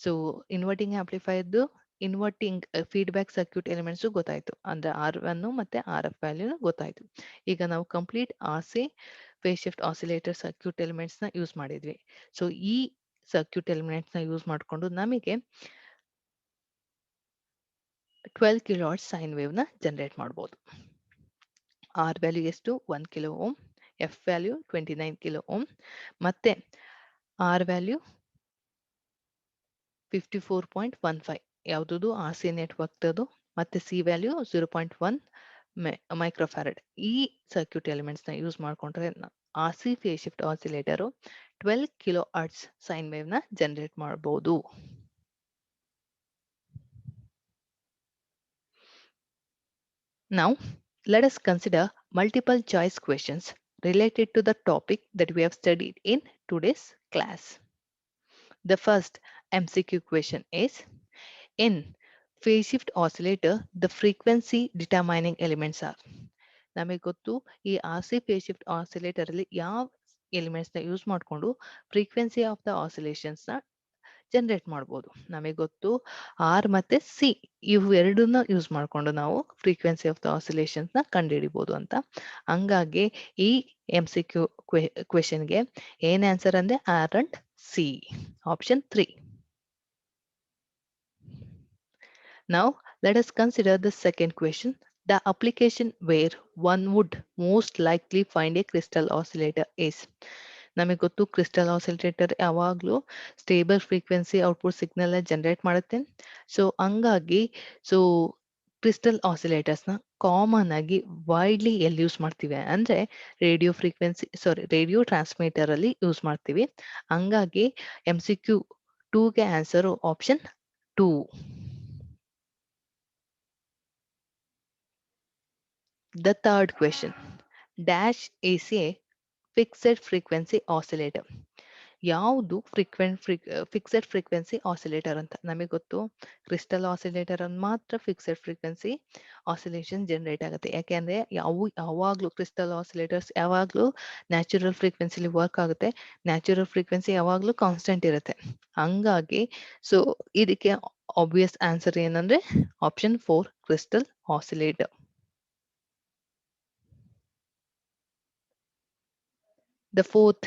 Speaker 1: ಸೊ ಇನ್ವರ್ಟಿಂಗ್ ಆಂಪ್ಲಿಫೈರ್ದು ಇನ್ವರ್ಟಿಂಗ್ ಫೀಡ್ಬ್ಯಾಕ್ ಸರ್ಕ್ಯೂಟ್ ಎಲಿಮೆಂಟ್ಸ್ ಗೊತ್ತಾಯ್ತು, ಅಂದ್ರೆ ಆರ್ ಒನ್ ಮತ್ತೆ ಆರ್ ಎಫ್ ವ್ಯಾಲ್ಯೂ ಗೊತ್ತಾಯ್ತು. ಈಗ ನಾವು complete R C phase shift oscillator circuit elements ನ ಯೂಸ್ ಮಾಡಿದ್ವಿ. ಸೊ ಈ ಸರ್ಕ್ಯೂಟ್ ಎಲಿಮೆಂಟ್ಸ್ ನ ಯೂಸ್ ಮಾಡಿಕೊಂಡು ನಮಗೆ 12 ಕಿಲೋ ಸೈನ್ ವೇವ್ ನ ಜನರೇಟ್ ಮಾಡಬಹುದು. ಆರ್ ವ್ಯಾಲ್ಯೂ ಎಷ್ಟು? 1 kilo ohm, F value 29 kilo ohm, ಮತ್ತೆ ಆರ್ ವ್ಯಾಲ್ಯೂ 54.15 ಯಾವುದದು? ಆರ್ ಸಿ ನೆಟ್ವರ್ಕ್ದು. ಮತ್ತೆ ಸಿ ವ್ಯಾಲ್ಯೂ 0.1 ಮೈಕ್ರೋಫ್ಯಾರಡ್. ಈ ಸರ್ಕ್ಯೂಟ್ ಎಲಿಮೆಂಟ್ಸ್ ನ ಯೂಸ್ ಮಾಡ್ಕೊಂಡ್ರೆ R C phase shift oscillator 12 kilo hertz sine wave ನ ಜನರೇಟ್ ಮಾಡಬಹುದು. Now, let us consider multiple choice questions related to the topic that we have studied in today's class. The first MCQ question is, in phase shift oscillator, the frequency determining elements are. ನಮಗೆ ಗೊತ್ತು ಈ R C phase shift oscillator ಅಲ್ಲಿ ಯಾವ elements ನ use ಮಾಡಿಕೊಂಡು frequency of the oscillations ನ generate ಮಾಡ್ಬೋದು. ನಮಗೆ ಗೊತ್ತು ಆರ್ ಮತ್ತೆ ಸಿ ಇವು ಎರಡನ್ನ ಯೂಸ್ ಮಾಡಿಕೊಂಡು ನಾವು ಫ್ರೀಕ್ವೆನ್ಸಿ ಆಫ್ ದ ಆಸಿಲೇಷನ್ಸ್ ನ ಕಂಡುಹಿಡಿಬಹುದು ಅಂತ. ಹಂಗಾಗಿ ಈ ಎಂ ಸಿ ಕ್ಯೂ ಕ್ವೆಶನ್ಗೆ ಏನ್ ಆನ್ಸರ್ ಅಂದ್ರೆ R and C, option 3. Now let us consider the second question. The application where one would most likely find a crystal oscillator is. ನಮಗೆ ಗೊತ್ತು crystal oscillator ಯಾವಾಗಲೂ stable frequency output signal generate ಮಾಡುತ್ತೆ. So ಹಂಗಾಗಿ so crystal ಆಸಿಲೇಟರ್ಸ್ನ common ಆಗಿ widely ಎಲ್ಲಿ use ಮಾಡ್ತೀವಿ ಅಂದ್ರೆ ರೇಡಿಯೋ ಟ್ರಾನ್ಸ್ಮಿಟರ್ ಅಲ್ಲಿ ಯೂಸ್ ಮಾಡ್ತೀವಿ. ಹಂಗಾಗಿ MCQ 2ಗೆ answer option 2. The third question, dash is a fixed frequency oscillator. ಯಾವುದು ಫಿಕ್ಸೆಡ್ ಫ್ರೀಕ್ವೆನ್ಸಿ ಆಸಿಲೇಟರ್ ಅಂತ? ನಮಗೆ ಗೊತ್ತು ಕ್ರಿಸ್ಟಲ್ ಆಸಿಲೇಟರ್ ಅನ್ನು ಮಾತ್ರ ಫಿಕ್ಸೆಡ್ ಫ್ರೀಕ್ವೆನ್ಸಿ ಆಸಿಲೇಷನ್ ಜನರೇಟ್ ಆಗುತ್ತೆ. ಯಾಕೆಂದ್ರೆ ಯಾವಾಗ್ಲೂ ಕ್ರಿಸ್ಟಲ್ ಆಸಿಲೇಟರ್ಸ್ ಯಾವಾಗ್ಲೂ ನ್ಯಾಚುರಲ್ ಫ್ರೀಕ್ವೆನ್ಸಿಲಿ ವರ್ಕ್ ಆಗುತ್ತೆ. ನ್ಯಾಚುರಲ್ ಫ್ರೀಕ್ವೆನ್ಸಿ ಯಾವಾಗ್ಲೂ ಕಾನ್ಸ್ಟೆಂಟ್ ಇರುತ್ತೆ. ಹಂಗಾಗಿ ಸೊ ಇದಕ್ಕೆ ಆಬ್ವಿಯಸ್ ಆನ್ಸರ್ ಏನಂದ್ರೆ option 4 crystal oscillator. The fourth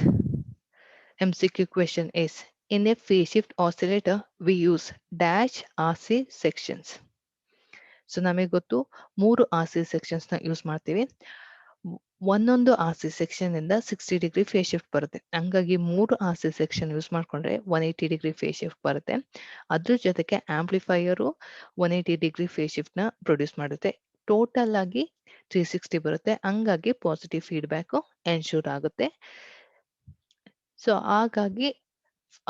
Speaker 1: MCQ question is, in a phase shift oscillator, we use dash RC sections. So ನಮಗೆ ಗೊತ್ತು 3 RC sections ನ ಯೂಸ್ ಮಾಡ್ತೀವಿ. ಒಂದೊಂದು RC ಸೆಕ್ಷನ್ ಇಂದ 60 ಡಿಗ್ರಿ ಫೇಸ್ ಶಿಫ್ಟ್ ಬರುತ್ತೆ. ಹಂಗಾಗಿ 3 RC ಸೆಕ್ಷನ್ ಯೂಸ್ ಮಾಡ್ಕೊಂಡ್ರೆ 180 ಡಿಗ್ರಿ ಫೇಸ್ ಶಿಫ್ಟ್ ಬರುತ್ತೆ. ಅದ್ರ ಜೊತೆಗೆ ಆಂಪ್ಲಿಫೈಯರು 180 ಡಿಗ್ರಿ ಫೇಸ್ ಶಿಫ್ಟ್ ನ ಪ್ರೊಡ್ಯೂಸ್ ಮಾಡುತ್ತೆ. ಟೋಟಲ್ ಆಗಿ 360 ಬರುತ್ತೆ. ಹಂಗಾಗಿ ಪಾಸಿಟಿವ್ ಫೀಡ್ಬ್ಯಾಕ್ ಎನ್ಶೂರ್ ಆಗುತ್ತೆ. ಸೊ ಹಾಗಾಗಿ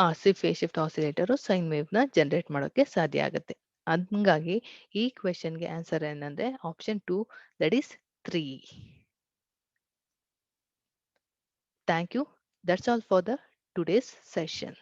Speaker 1: R C phase shift oscillator sine wave ನ ಜನರೇಟ್ ಮಾಡೋಕೆ ಸಾಧ್ಯ ಆಗುತ್ತೆ. ಹಂಗಾಗಿ ಈ ಕ್ವೆಶನ್ಗೆ ಆನ್ಸರ್ ಏನಂದ್ರೆ option 2, that is 3. Thank you. That's all for the today's session.